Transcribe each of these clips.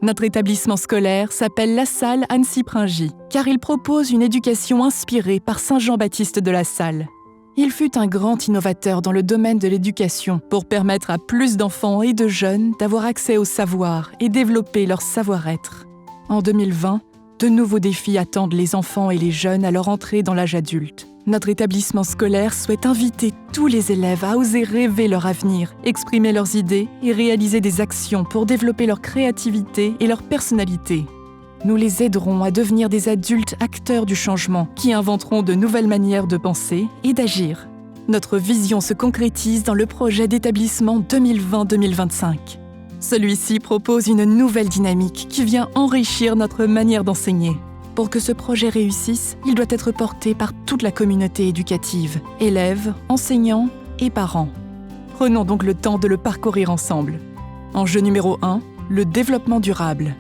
Notre établissement scolaire s'appelle La Salle Annecy-Pringy, car il propose une éducation inspirée par Saint Jean-Baptiste de La Salle. Il fut un grand innovateur dans le domaine de l'éducation pour permettre à plus d'enfants et de jeunes d'avoir accès au savoir et développer leur savoir-être. En 2020, de nouveaux défis attendent les enfants et les jeunes à leur entrée dans l'âge adulte. Notre établissement scolaire souhaite inviter tous les élèves à oser rêver leur avenir, exprimer leurs idées et réaliser des actions pour développer leur créativité et leur personnalité. Nous les aiderons à devenir des adultes acteurs du changement qui inventeront de nouvelles manières de penser et d'agir. Notre vision se concrétise dans le projet d'établissement 2020-2025. Celui-ci propose une nouvelle dynamique qui vient enrichir notre manière d'enseigner. Pour que ce projet réussisse, il doit être porté par toute la communauté éducative, élèves, enseignants et parents. Prenons donc le temps de le parcourir ensemble. Enjeu numéro 1, le développement durable.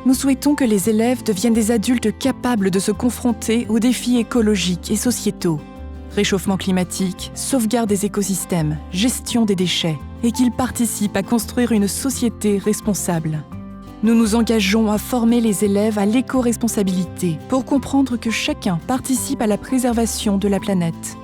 Nous souhaitons que les élèves deviennent des adultes capables de se confronter aux défis écologiques et sociétaux. Réchauffement climatique, sauvegarde des écosystèmes, gestion des déchets, et qu'ils participent à construire une société responsable. Nous nous engageons à former les élèves à l'éco-responsabilité pour comprendre que chacun participe à la préservation de la planète.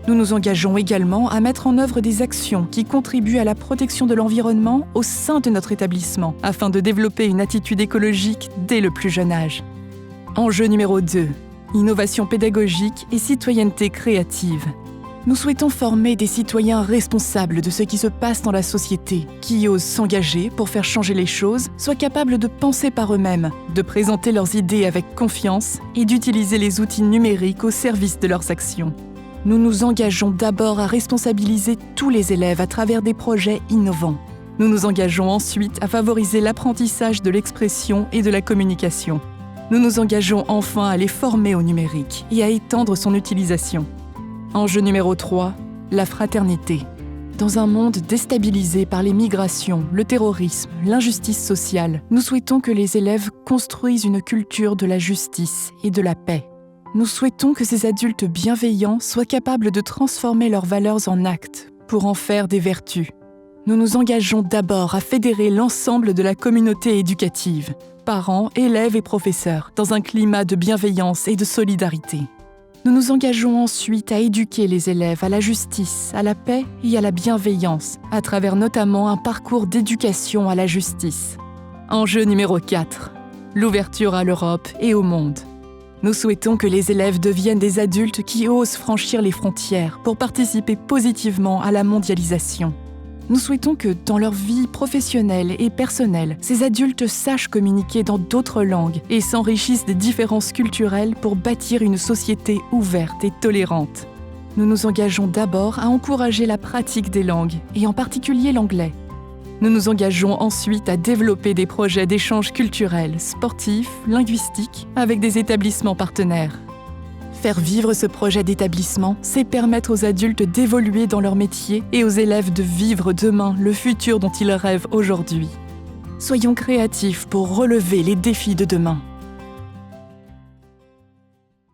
Nous nous engageons également à mettre en œuvre des actions qui contribuent à la protection de l'environnement au sein de notre établissement afin de développer une attitude écologique dès le plus jeune âge. Enjeu numéro 2. Innovation pédagogique et citoyenneté créative. Nous souhaitons former des citoyens responsables de ce qui se passe dans la société, qui osent s'engager pour faire changer les choses, soient capables de penser par eux-mêmes, de présenter leurs idées avec confiance et d'utiliser les outils numériques au service de leurs actions. Nous nous engageons d'abord à responsabiliser tous les élèves à travers des projets innovants. Nous nous engageons ensuite à favoriser l'apprentissage de l'expression et de la communication. Nous nous engageons enfin à les former au numérique et à étendre son utilisation. Enjeu numéro 3, la fraternité. Dans un monde déstabilisé par les migrations, le terrorisme, l'injustice sociale, nous souhaitons que les élèves construisent une culture de la justice et de la paix. Nous souhaitons que ces adultes bienveillants soient capables de transformer leurs valeurs en actes pour en faire des vertus. Nous nous engageons d'abord à fédérer l'ensemble de la communauté éducative, parents, élèves et professeurs, dans un climat de bienveillance et de solidarité. Nous nous engageons ensuite à éduquer les élèves à la justice, à la paix et à la bienveillance, à travers notamment un parcours d'éducation à la justice. Enjeu numéro 4. L'ouverture à l'Europe et au monde. Nous souhaitons que les élèves deviennent des adultes qui osent franchir les frontières pour participer positivement à la mondialisation. Nous souhaitons que, dans leur vie professionnelle et personnelle, ces adultes sachent communiquer dans d'autres langues et s'enrichissent des différences culturelles pour bâtir une société ouverte et tolérante. Nous nous engageons d'abord à encourager la pratique des langues, et en particulier l'anglais. Nous nous engageons ensuite à développer des projets d'échange culturel, sportifs, linguistiques, avec des établissements partenaires. Faire vivre ce projet d'établissement, c'est permettre aux adultes d'évoluer dans leur métier et aux élèves de vivre demain le futur dont ils rêvent aujourd'hui. Soyons créatifs pour relever les défis de demain.